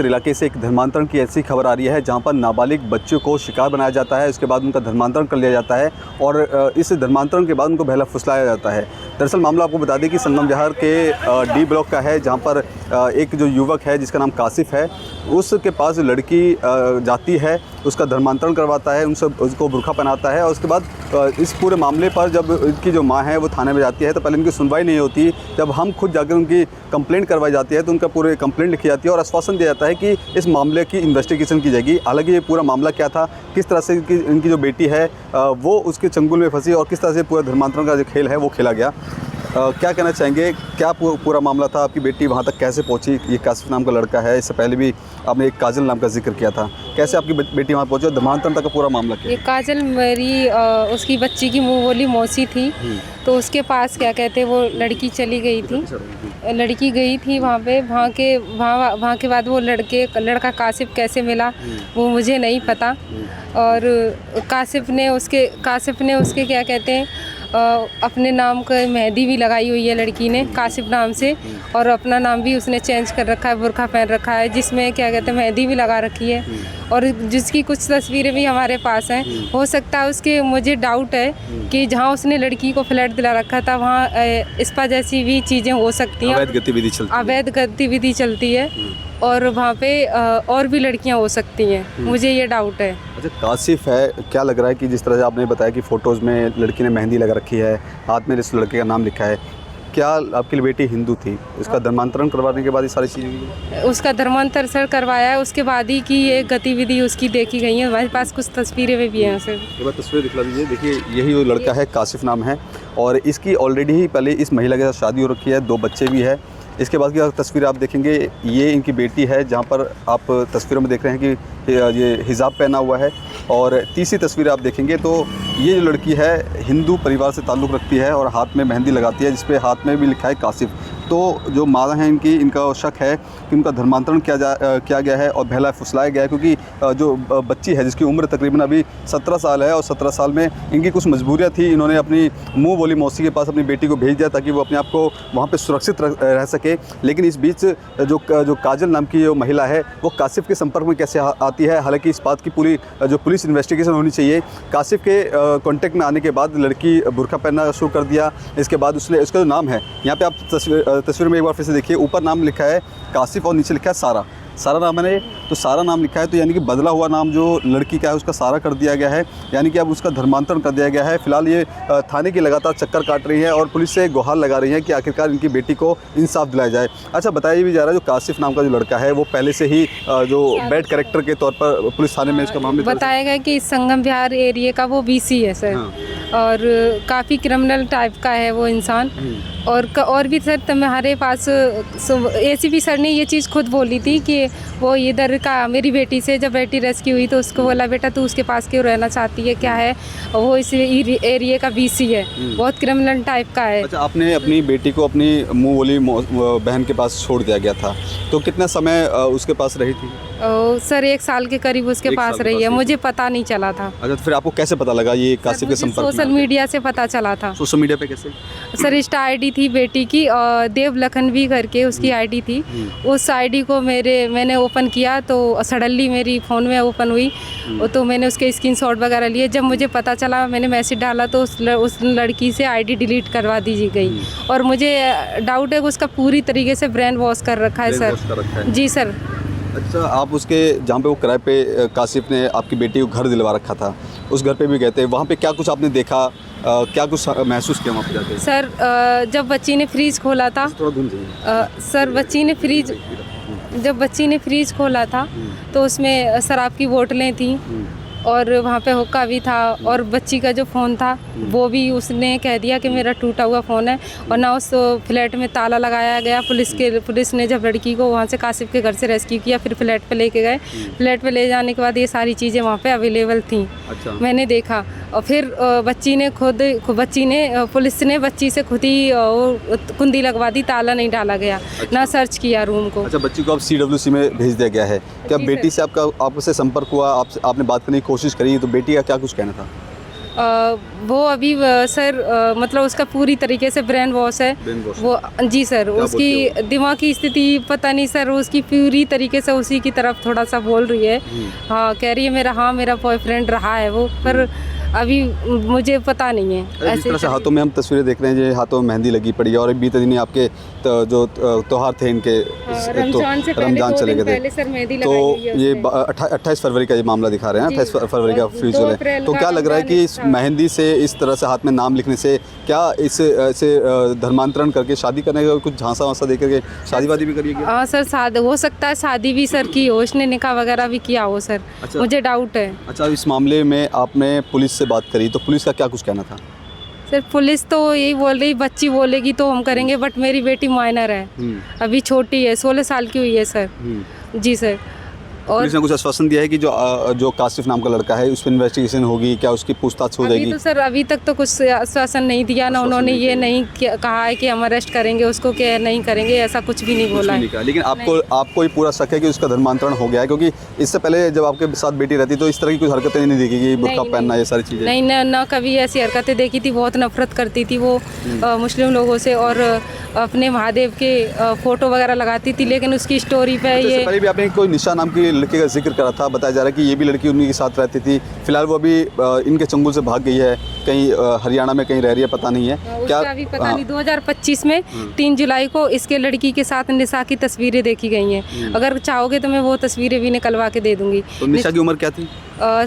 इलाके से एक धर्मांतरण की ऐसी खबर आ रही है जहां पर नाबालिग बच्चों को शिकार बनाया जाता है, उसके बाद उनका धर्मांतरण कर लिया जाता है और इस धर्मांतरण के बाद उनको बहला फुसलाया जाता है। दरअसल मामला आपको बता दें कि संगम विहार के डी ब्लॉक का है, जहां पर एक जो युवक है जिसका नाम कासिफ है, उसके पास लड़की जाती है, उसका धर्मांतरण करवाता है, उसको बुर्का पहनाता है और उसके बाद इस पूरे मामले पर जब इनकी जो माँ है वो थाने में जाती है तो पहले इनकी सुनवाई नहीं होती। जब हम खुद जाकर उनकी कंप्लेंट करवाई जाती है तो उनका पूरे कंप्लेंट लिखी जाती है और आश्वासन दिया जाता है कि इस मामले की इन्वेस्टिगेशन की जाएगी। हालांकि ये पूरा मामला क्या था, किस तरह से इनकी जो बेटी है वो उसके चंगुल में फंसी और किस तरह से पूरा धर्मांतरण का जो खेल है वो खेला गया, क्या कहना चाहेंगे, क्या पूरा मामला था, आपकी बेटी वहाँ तक कैसे पहुँची? ये कासिफ नाम का लड़का है, इससे पहले भी आपने एक काजल नाम का जिक्र किया था, कैसे आपकी बेटी वहाँ पहुँची? धर्मांतरण तक का पूरा मामला क्या? ये काजल मेरी उसकी बच्ची की मुँह बोली मौसी थी, तो उसके पास क्या कहते वो लड़की चली गई थी, लड़की गई थी वहाँ पे, वहाँ के बाद वो लड़का कासिफ कैसे मिला वो मुझे नहीं पता। और कासिफ ने उसके क्या कहते हैं अपने नाम का मेहंदी भी लगाई हुई है लड़की ने कासिफ नाम से, और अपना नाम भी उसने चेंज कर रखा है, बुर्का पहन रखा है जिसमें क्या कहते हैं मेहंदी भी लगा रखी है और जिसकी कुछ तस्वीरें भी हमारे पास हैं। हो सकता है उसके, मुझे डाउट है कि जहाँ उसने लड़की को फ्लैट दिला रखा था वहाँ इस्पा जैसी भी चीज़ें हो सकती हैं, अवैध गतिविधि चलती है और वहाँ पे और भी लड़कियाँ हो सकती हैं, मुझे ये डाउट है। अच्छा, कासिफ है, क्या लग रहा है कि जिस तरह से आपने बताया कि फ़ोटोज़ में लड़की ने मेहंदी लगा रखी है, हाथ में इस लड़के का नाम लिखा है, क्या आपकी बेटी हिंदू थी? इसका धर्मांतरण करवाने के बाद ये सारी चीज़ें, उसका धर्मांतरण करवाया है उसके बाद ही की ये गतिविधि उसकी देखी गई है। हमारे पास कुछ तस्वीरें भी हैं सर, एक बार तस्वीर दिखला दीजिए। देखिए यही वो लड़का है, कासिफ नाम है और इसकी ऑलरेडी ही पहले इस महिला के साथ शादी हो रखी है, 2 बच्चे भी है। इसके बाद की तस्वीर आप देखेंगे, ये इनकी बेटी है जहाँ पर आप तस्वीरों में देख रहे हैं कि ये हिजाब पहना हुआ है। और तीसरी तस्वीर आप देखेंगे तो ये जो लड़की है हिंदू परिवार से ताल्लुक़ रखती है और हाथ में मेहंदी लगाती है, जिस पे हाथ में भी लिखा है कासिफ। तो जो माँ हैं इनका शक है कि उनका धर्मांतरण किया गया है और बहला फुसलाया गया है, क्योंकि जो बच्ची है जिसकी उम्र तकरीबन अभी 17 साल है और 17 साल में इनकी कुछ मजबूरियाँ थी, इन्होंने अपनी मुँह बोली मौसी के पास अपनी बेटी को भेज दिया ताकि वो अपने आप को वहाँ पे सुरक्षित रह सके। लेकिन इस बीच जो काजल नाम की जो महिला है वो कासिफ के संपर्क में कैसे आती है, हालांकि इस बात की पूरी जो पुलिस इन्वेस्टिगेशन होनी चाहिए। कासिफ के कॉन्टेक्ट में आने के बाद लड़की बुर्का पहनना शुरू कर दिया, इसके बाद उसका जो नाम है, यहाँ पे आप तस्वीर में एक बार फिर से देखिए, ऊपर नाम लिखा है कासिफ और नीचे लिखा है सारा नाम है, तो सारा नाम लिखा है, तो यानी कि बदला हुआ नाम जो लड़की का है उसका सारा कर दिया गया है, यानी कि अब उसका धर्मांतरण कर दिया गया है। फिलहाल ये थाने की लगातार चक्कर काट रही है और पुलिस से गुहार लगा रही है कि आखिरकार इनकी बेटी को इंसाफ दिलाया जाए। अच्छा, बताया भी जा रहा है जो कासिफ नाम का जो लड़का है वो पहले से ही जो बैड कैरेक्टर के तौर पर पुलिस थाने में इसका मामला बताया गया कि संगम विहार एरिया का वो BC है सर। और काफ़ी क्रिमिनल टाइप का है वो इंसान। और भी सर तुम्हारे पास ACP सर ने ये चीज़ खुद बोली थी कि वो इधर का मेरी बेटी से जब बेटी रेस्क्यू हुई तो उसको बोला बेटा तू उसके पास क्यों रहना चाहती है, क्या है, वो इस एरिया का BC है, बहुत क्रिमिनल टाइप का है। अच्छा, आपने अपनी बेटी को अपनी मुँह बोली बहन के पास छोड़ दिया गया था, तो कितना समय उसके पास रही थी? सर 1 साल के करीब उसके पास रही है, मुझे पता नहीं चला था। अच्छा, तो फिर आपको कैसे पता लगा ये कासिफ के संपर्क में? सोशल मीडिया से पता चला था। सोशल मीडिया पे कैसे? सर इंस्टा ID थी बेटी की, और देव लखनवी करके उसकी ID थी, उस ID को मैंने ओपन किया तो सडनली मेरी फ़ोन में ओपन हुई, तो मैंने उसके स्क्रीनशॉट वगैरह लिए। जब मुझे पता चला मैंने मैसेज डाला तो उस लड़की से ID डिलीट करवा दी गई और मुझे डाउट है कि उसका पूरी तरीके से ब्रेन वॉश कर रखा है सर। जी सर। अच्छा, आप उसके जहाँ पे वो किराए पे कासिफ ने आपकी बेटी को घर दिलवा रखा था, उस घर पे भी गए थे, वहाँ पे क्या कुछ आपने देखा, क्या कुछ महसूस किया वहाँ पे जाके? सर जब बच्ची ने फ्रीज खोला था, सर जब बच्ची ने फ्रीज खोला था तो उसमें शराब की बोतलें थी और वहाँ पे हुक्का भी था और बच्ची का जो फ़ोन था वो भी उसने कह दिया कि मेरा टूटा हुआ फ़ोन है, और ना उस फ्लैट में ताला लगाया गया। पुलिस ने जब लड़की को वहाँ से कासिफ के घर से रेस्क्यू किया फिर फ्लैट पे लेके गए, फ्लैट पे ले जाने के बाद ये सारी चीज़ें वहाँ पे अवेलेबल थी। अच्छा। मैंने देखा और फिर पुलिस ने बच्ची से खुद ही कुंडी लगवा दी, ताला नहीं डाला गया। अच्छा। ना सर्च किया रूम को। अच्छा, बच्ची को अब CWC में भेज दिया गया है, क्या बेटी से आपसे संपर्क हुआ, आपने बात करने की कोशिश करी, तो बेटी का क्या कुछ कहना था? वो अभी सर मतलब उसका पूरी तरीके से ब्रेन वॉश है Brain wash वो। जी सर, क्या उसकी दिमाग की स्थिति पता नहीं सर, उसकी पूरी तरीके से उसी की तरफ थोड़ा सा बोल रही है। हाँ, कह रही है मेरा बॉयफ्रेंड रहा है वो, पर अभी मुझे पता नहीं है। जिस तरह से हाथों में हम तस्वीरें देख रहे हैं, ये हाथों में मेहंदी लगी पड़ी है और बीते दिन ही आपके जो त्योहार थे इनके रमजान से पहले रमजान 2 चले दिन गए थे, पहले सर मेहंदी तो लगाई हुई है ये उसने। 28 फरवरी का ये मामला दिखा रहे हैं, 28 फरवरी का और 2 फ्यूचर है। अप्रैल तो का क्या लग रहा है कि इस रमजान। मेहंदी से, इस तरह से हाथ में नाम लिखने से, क्या इसे धर्मांतरण करके शादी करने का कुछ झांसा वांसा दे करके शादी वादी भी करिएगा? हाँ सर, हो सकता है शादी भी सर की हो, उसने निकाह वगैरह भी किया हो सर। अच्छा। मुझे डाउट है। अच्छा, इस मामले में आपने पुलिस से बात करी, तो पुलिस का क्या कुछ कहना था? सर पुलिस तो यही बोल रही, बच्ची बोलेगी तो हम करेंगे, बट मेरी बेटी माइनर है, अभी छोटी है, 16 साल की हुई है सर। जी सर। और पुलिस ने कुछ आश्वासन दिया है कि जो कासिफ नाम का लड़का है उस पर इन्वेस्टिगेशन होगी, क्या उसकी पूछताछ हो अभी जाएगी? तो सर अभी तक तो कुछ आश्वासन नहीं दिया ना, उन्होंने ये नहीं कहा है कि हम अरेस्ट करेंगे उसको, कि नहीं करेंगे, ऐसा कुछ भी नहीं बोला है। लेकिन आपको ये पूरा शक है कि उसका धर्मांतरण हो गया है, क्योंकि इससे पहले जब आपके साथ बेटी रहती तो इस तरह की कुछ हरकतें नहीं देखी कि बुर्का पहनना, ये सारी चीज़ें? नहीं ना कभी ऐसी हरकतें देखी थी, बहुत नफरत करती थी वो मुस्लिम लोगों से, और अपने महादेव के फोटो वगैरह लगाती थी, लेकिन उसकी स्टोरी पे ये पहले भी आपने कोई निशा नाम की लड़की का जिक्र करा था, बताया जा रहा है कि ये भी लड़की उन्हीं के साथ रहती थी। फिलहाल वो अभी इनके चंगुल से भाग गई है, कहीं हरियाणा में कहीं रह रही है, पता नहीं है क्या। उसका भी पता नहीं। 2025 में 3 जुलाई को इसके लड़की के साथ निशा की तस्वीरें देखी गई हैं। अगर चाहोगे तो मैं वो तस्वीरें भी निकलवा के दे दूंगी। तो निशा की उम्र क्या थी?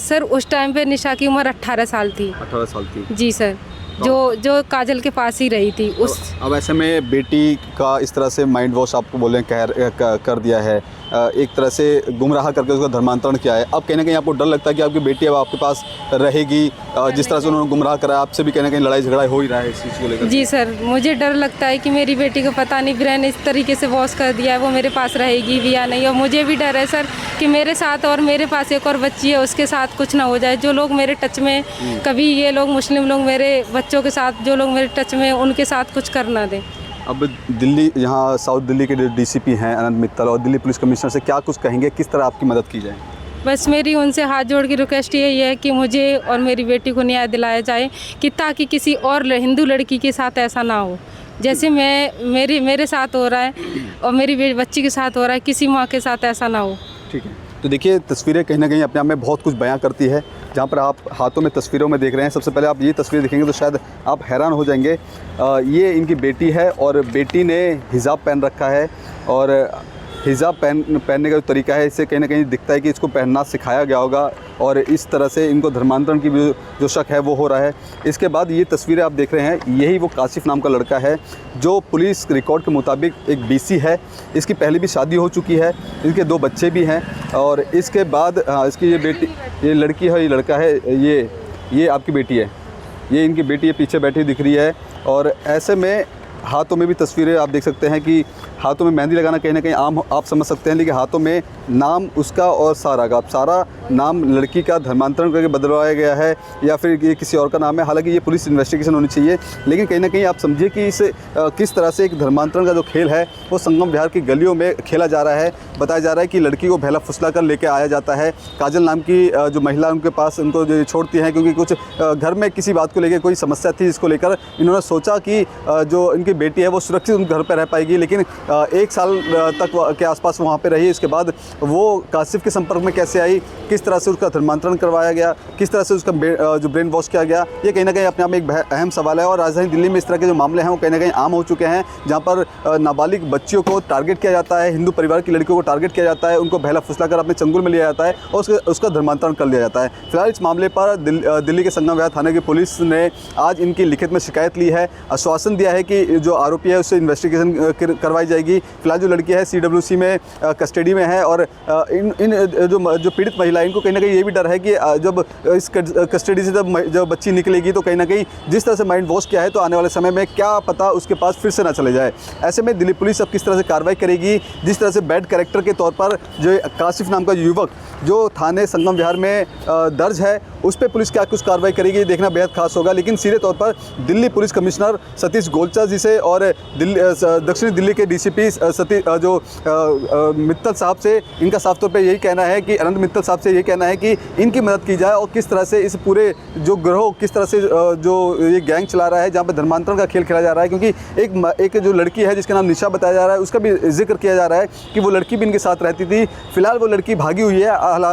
सर उस टाइम पे निशा की उम्र 18 साल थी। 18 साल थी। जी सर, जो काजल के पास ही रही थी उस। अब ऐसे में बेटी का इस तरह से माइंड वॉश आपको बोले कर दिया है, एक तरह से गुमराह करके उसका धर्मांतरण किया है। अब कहीं ना कहीं आपको डर लगता है कि आपकी बेटी अब आपके पास रहेगी, जिस तरह से उन्होंने गुमराह करा, आपसे भी कहीं ना कहीं लड़ाई झगड़ा हो ही रहा है इस चीज़ को लेकर? जी सर, मुझे डर लगता है कि मेरी बेटी को पता नहीं ब्रेन इस तरीके से वॉश कर दिया है, वो मेरे पास रहेगी भी या नहीं। और मुझे भी डर है सर कि मेरे साथ और मेरे पास एक और बच्ची है, उसके साथ कुछ ना हो जाए। जो लोग मेरे टच में, कभी ये लोग मुस्लिम लोग मेरे बच्चों के साथ, जो लोग मेरे टच में, उनके साथ कुछ कर ना दें। अब दिल्ली, यहाँ साउथ दिल्ली के डीसीपी हैं अनंत मित्तल, और दिल्ली पुलिस कमिश्नर से क्या कुछ कहेंगे, किस तरह आपकी मदद की जाए? बस मेरी उनसे हाथ जोड़ के रिक्वेस्ट यही है कि मुझे और मेरी बेटी को न्याय दिलाया जाए, कि ताकि किसी और हिंदू लड़की के साथ ऐसा ना हो, जैसे मेरे साथ हो रहा है और मेरी बच्ची के साथ हो रहा है, किसी माँ के साथ ऐसा ना हो। ठीक है। तो देखिए, तस्वीरें कहीं ना कहीं अपने आप में बहुत कुछ बयां करती है। जहाँ पर आप हाथों में तस्वीरों में देख रहे हैं, सबसे पहले आप ये तस्वीर देखेंगे तो शायद आप हैरान हो जाएंगे। ये इनकी बेटी है और बेटी ने हिजाब पहन रखा है, और हिजाब पहनने का जो तरीका है, इससे कहीं ना कहीं दिखता है कि इसको पहनना सिखाया गया होगा, और इस तरह से इनको धर्मांतरण की भी जो शक है वो हो रहा है। इसके बाद ये तस्वीरें आप देख रहे हैं, यही वो कासिफ नाम का लड़का है, जो पुलिस रिकॉर्ड के मुताबिक एक बीसी है। इसकी पहले भी शादी हो चुकी है, इनके 2 बच्चे भी हैं, और इसके बाद इसकी ये बेटी, ये लड़की है, ये लड़का है, ये आपकी बेटी है, ये इनकी बेटी है, पीछे बैठी दिख रही है। और ऐसे में हाथों में भी तस्वीरें आप देख सकते हैं कि हाथों में मेहंदी लगाना कहीं ना कहीं आम आप समझ सकते हैं, लेकिन हाथों में नाम उसका और सारा का, सारा नाम लड़की का धर्मांतरण करके बदलवाया गया है, या फिर ये किसी और का नाम है। हालांकि ये पुलिस इन्वेस्टिगेशन होनी चाहिए, लेकिन कहीं ना कहीं आप समझिए कि इस किस तरह से एक धर्मांतरण का जो खेल है वो संगम विहार की गलियों में खेला जा रहा है। बताया जा रहा है कि लड़की को बहला फुसला कर लेके आया जाता है। काजल नाम की जो महिला उनके पास उनको जो छोड़ती हैं, क्योंकि कुछ घर में किसी बात को लेकर कोई समस्या थी, जिसको लेकर इन्होंने सोचा कि जो इनकी बेटी है वो सुरक्षित उन घर पर रह पाएगी, लेकिन 1 साल तक के आसपास वहाँ पे रही। इसके बाद वो कासिफ के संपर्क में कैसे आई, किस तरह से उसका धर्मांतरण करवाया गया, किस तरह से उसका जो ब्रेन वॉश किया गया, ये कहीं ना कहीं अपने आप में एक अहम सवाल है। और राजधानी दिल्ली में इस तरह के जो मामले हैं वो कहीं ना कहीं आम हो चुके हैं, जहाँ पर नाबालिग बच्चियों को टारगेट किया जाता है, हिंदू परिवार की लड़कियों को टारगेट किया जाता है, उनको बहला फुसला कर अपने चंगुल में लिया जाता है और उसका धर्मांतरण कर लिया जाता है। फिलहाल इस मामले पर दिल्ली के संगम विहार थाने की पुलिस ने आज इनकी लिखित में शिकायत ली है, आश्वासन दिया है कि जो आरोपी है उससे इन्वेस्टिगेशन करवाई जाएगी। फिलहाल जो लड़की है CWC में कस्टडी में है, और इन जो पीड़ित महिला है, इनको कहीं ना कहीं ये भी डर है कि जब इस कस्टडी से जब बच्ची निकलेगी तो कहीं ना कहीं जिस तरह से माइंड वॉश किया है, तो आने वाले समय में क्या पता उसके पास फिर से ना चले जाए। ऐसे में दिल्ली पुलिस अब किस तरह से कार्रवाई करेगी, जिस तरह से बैड कैरेक्टर के तौर पर जो कासिफ नाम का युवक जो थाने संगम विहार में दर्ज है, उस पर पुलिस क्या कुछ कार्रवाई करेगी ये देखना बेहद खास होगा। लेकिन सीधे तौर पर दिल्ली पुलिस कमिश्नर सतीश गोलचा जी से और दक्षिणी दिल्ली के डीसीपी मित्तल साहब से इनका साफ तौर पे यही कहना है कि अनंत मित्तल साहब से यही कहना है कि इनकी मदद की जाए और किस तरह से इस पूरे जो गिरोह किस तरह से जो ये गैंग चला रहा है जहाँ पे धर्मांतरण का खेल खेला जा रहा है। क्योंकि एक जो लड़की है जिसका नाम निशा बताया जा रहा है उसका भी जिक्र किया जा रहा है कि वो लड़की भी इनके साथ रहती थी। फिलहाल वो लड़की भागी हुई है।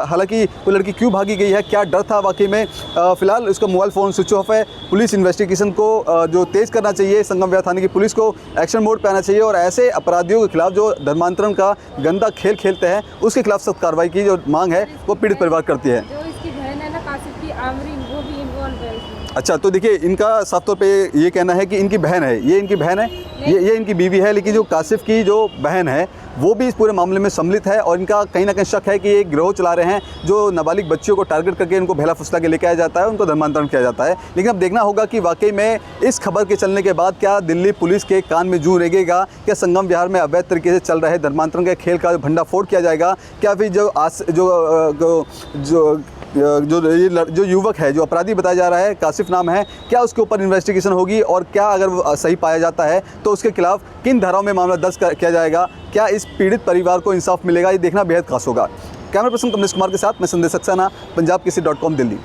हालांकि वो लड़की क्यों भागी गई है, क्या डर था वाकई में, फिलहाल उसका मोबाइल फ़ोन स्विच ऑफ है। पुलिस इन्वेस्टिगेशन को जो तेज़ करना चाहिए, संगम विहार थाने की पुलिस को एक्शन मोड पे आना चाहिए और ऐसे अपराधियों के खिलाफ जो धर्मांतरण का गंदा खेल खेलते हैं उसके खिलाफ सख्त कार्रवाई की जो मांग है वो पीड़ित परिवार करती है। जो इसकी बहन है ना कासिफ की आमरीन, वो भी इन्वॉल्व है इसमें। अच्छा, तो देखिए इनका साफ तौर पे ये कहना है कि इनकी बहन है, ये इनकी बहन है, ये इनकी बीवी है, लेकिन जो कासिफ की जो बहन है वो भी इस पूरे मामले में सम्मिलित है और इनका कहीं ना कहीं शक है कि ये गिरोह चला रहे हैं जो नाबालिग बच्चियों को टारगेट करके इनको बहला फुसला के लेके आया जाता है, उनको धर्मांतरण किया जाता है। लेकिन अब देखना होगा कि वाकई में इस खबर के चलने के बाद क्या दिल्ली पुलिस के कान में जूं रेंगेगा, क्या संगम विहार में अवैध तरीके से चल रहे धर्मांतरण के खेल का भंडाफोड़ किया जाएगा, क्या फिर जो युवक है, जो अपराधी बताया जा रहा है, कासिफ नाम है, क्या उसके ऊपर इन्वेस्टिगेशन होगी और क्या अगर वो सही पाया जाता है तो उसके खिलाफ किन धाराओं में मामला दर्ज किया जाएगा, क्या इस पीड़ित परिवार को इंसाफ मिलेगा, ये देखना बेहद खास होगा। कैमरा पर्सन कमलेश कुमार के साथ मैं संदेश सक्सेना, पंजाब केसरी.com दिल्ली।